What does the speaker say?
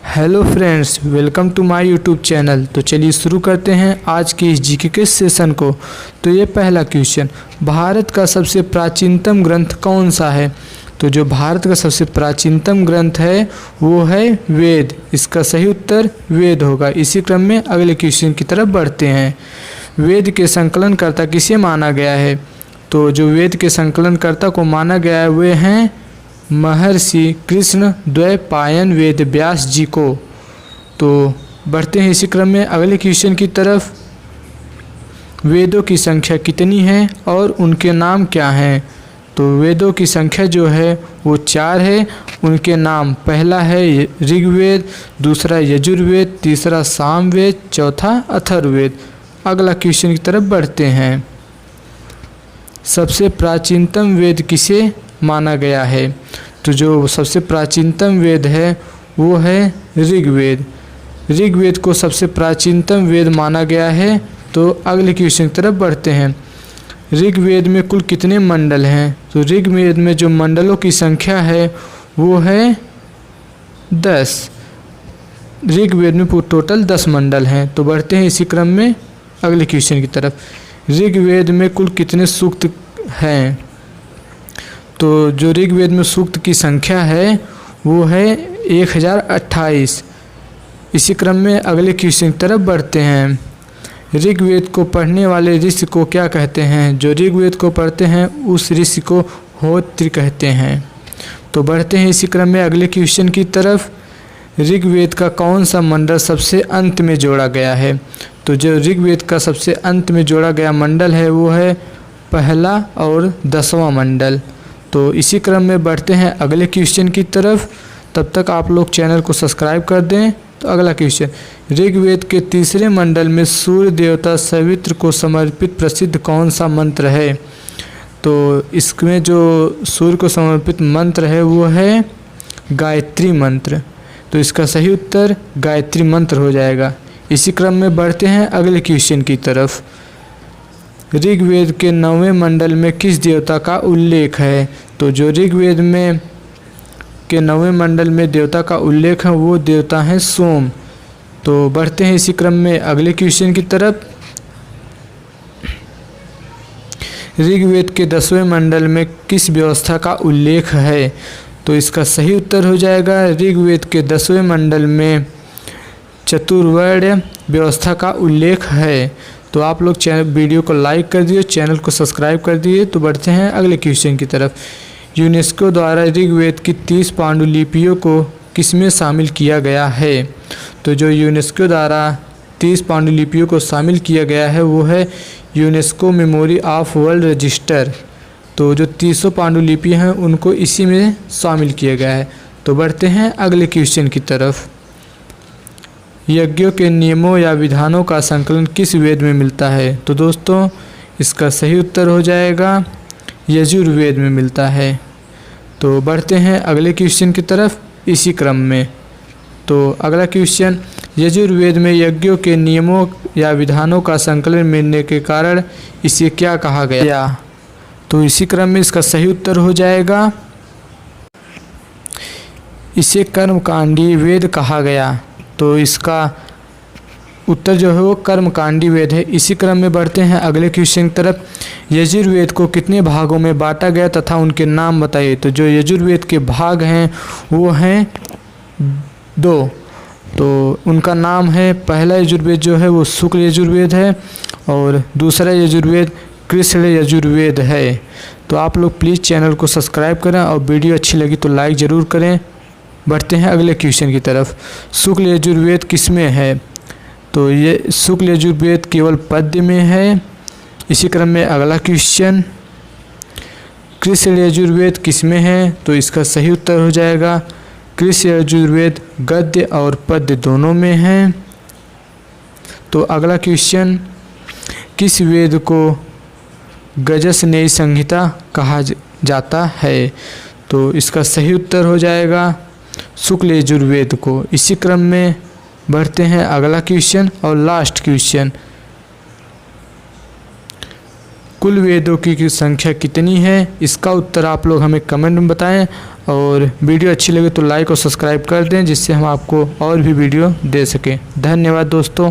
Hello friends, welcome to my YouTube channel. तो चलिए शुरू करते हैं आज के इस जीके के सेशन को। तो ये पहला क्वेश्चन, भारत का सबसे प्राचीनतम ग्रंथ कौन सा है? तो जो भारत का सबसे प्राचीनतम ग्रंथ है वो है वेद। इसका सही उत्तर वेद होगा। इसी क्रम में अगले क्वेश्चन की तरफ बढ़ते हैं। वेद के संकलनकर्ता किसे माना गया है? तो जो वेद के संकलनकर्ता को माना गया है वे हैं महर्षि कृष्ण द्वैपायन वेद व्यास जी को। तो बढ़ते हैं इसी क्रम में अगले क्वेश्चन की तरफ। वेदों की संख्या कितनी है और उनके नाम क्या हैं? तो वेदों की संख्या जो है वो 4 है। उनके नाम, पहला है ऋग्वेद, दूसरा यजुर्वेद, तीसरा सामवेद, चौथा अथर्ववेद। अगला क्वेश्चन की तरफ बढ़ते हैं। सबसे प्राचीनतम वेद किसे माना गया है? तो जो सबसे प्राचीनतम वेद है वो है ऋग्वेद। ऋग्वेद को सबसे प्राचीनतम वेद माना गया है। तो अगले क्वेश्चन की तरफ बढ़ते हैं। ऋग्वेद में कुल कितने मंडल हैं? तो ऋग्वेद में जो मंडलों की संख्या है वो है 10। ऋग्वेद में टोटल 10 मंडल हैं। तो बढ़ते हैं इसी क्रम में अगले क्वेश्चन की तरफ। ऋग्वेद में कुल कितने सूक्त हैं? तो जो ऋग्वेद में सूक्त की संख्या है वो है 1028। इसी क्रम में अगले क्वेश्चन की तरफ बढ़ते हैं। ऋग्वेद को पढ़ने वाले ऋषि को क्या कहते हैं? जो ऋग्वेद को पढ़ते हैं उस ऋषि को होत्र कहते हैं। तो बढ़ते हैं इसी क्रम में अगले क्वेश्चन की तरफ। ऋग्वेद का कौन सा मंडल सबसे अंत में जोड़ा गया है? तो जो ऋग्वेद का सबसे अंत में जोड़ा गया मंडल है वो है पहला और 10वां मंडल। तो इसी क्रम में बढ़ते हैं अगले क्वेश्चन की तरफ। तब तक आप लोग चैनल को सब्सक्राइब कर दें। तो अगला क्वेश्चन, ऋग्वेद के तीसरे मंडल में सूर्य देवता सवित्र को समर्पित प्रसिद्ध कौन सा मंत्र है? तो इसमें जो सूर्य को समर्पित मंत्र है वो है गायत्री मंत्र। तो इसका सही उत्तर गायत्री मंत्र हो जाएगा। इसी क्रम में बढ़ते हैं अगले क्वेश्चन की तरफ। ऋग्वेद के 9वें मंडल में किस देवता का उल्लेख है? तो जो ऋग्वेद में के 9वें मंडल में देवता का उल्लेख है वो देवता है सोम। तो बढ़ते हैं इसी क्रम में अगले क्वेश्चन की तरफ। ऋग्वेद के 10वें मंडल में किस व्यवस्था का उल्लेख है? तो इसका सही उत्तर हो जाएगा ऋग्वेद के 10वें मंडल में चतुर्वर्ण व्यवस्था का उल्लेख है। तो आप लोग वीडियो को लाइक कर दिए, चैनल को सब्सक्राइब कर दिए। तो बढ़ते हैं अगले क्वेश्चन की तरफ। यूनेस्को द्वारा ऋग्वेद की 30 पांडुलिपियों को किसमें शामिल किया गया है? तो जो यूनेस्को द्वारा 30 पांडुलिपियों को शामिल किया गया है वो है UNESCO memory of world register. तो जो 300 पांडुलिपियाँ हैं उनको इसी में शामिल किया गया है। तो बढ़ते हैं अगले क्वेश्चन की तरफ। यज्ञों के नियमों या विधानों का संकलन किस वेद में मिलता है? तो दोस्तों इसका सही उत्तर हो जाएगा यजुर्वेद में मिलता है। तो बढ़ते हैं अगले क्वेश्चन की तरफ इसी क्रम में। तो अगला क्वेश्चन, यजुर्वेद में यज्ञों के नियमों या विधानों का संकलन मिलने के कारण इसे क्या कहा गया? तो इसी क्रम में इसका सही उत्तर हो जाएगा इसे कर्मकांडी वेद कहा गया। तो इसका उत्तर जो है वो कर्मकांडी वेद है। इसी क्रम में बढ़ते हैं अगले क्वेश्चन की तरफ। यजुर्वेद को कितने भागों में बांटा गया तथा उनके नाम बताइए? तो जो यजुर्वेद के भाग हैं वो हैं 2। तो उनका नाम है, पहला यजुर्वेद जो है वो शुक्ल यजुर्वेद है और दूसरा यजुर्वेद कृष्ण यजुर्वेद है। तो आप लोग प्लीज़ चैनल को सब्सक्राइब करें और वीडियो अच्छी लगी तो लाइक ज़रूर करें। बढ़ते हैं अगले क्वेश्चन की तरफ। शुक्ल यजुर्वेद किसमें है? तो ये शुक्ल यजुर्वेद केवल पद्य में है। इसी क्रम में अगला क्वेश्चन, कृष्ण यजुर्वेद किसमें है? तो इसका सही उत्तर हो जाएगा कृष्ण यजुर्वेद गद्य और पद्य दोनों में है। तो अगला क्वेश्चन, किस वेद को गजस्नेयी संहिता कहा जाता है? तो इसका सही उत्तर हो जाएगा शुक्ल यजुर्वेद को। इसी क्रम में बढ़ते हैं अगला क्वेश्चन और लास्ट क्वेश्चन। कुल वेदों की संख्या कितनी है? इसका उत्तर आप लोग हमें कमेंट में बताएं। और वीडियो अच्छी लगे तो लाइक और सब्सक्राइब कर दें, जिससे हम आपको और भी वीडियो दे सकें। धन्यवाद दोस्तों।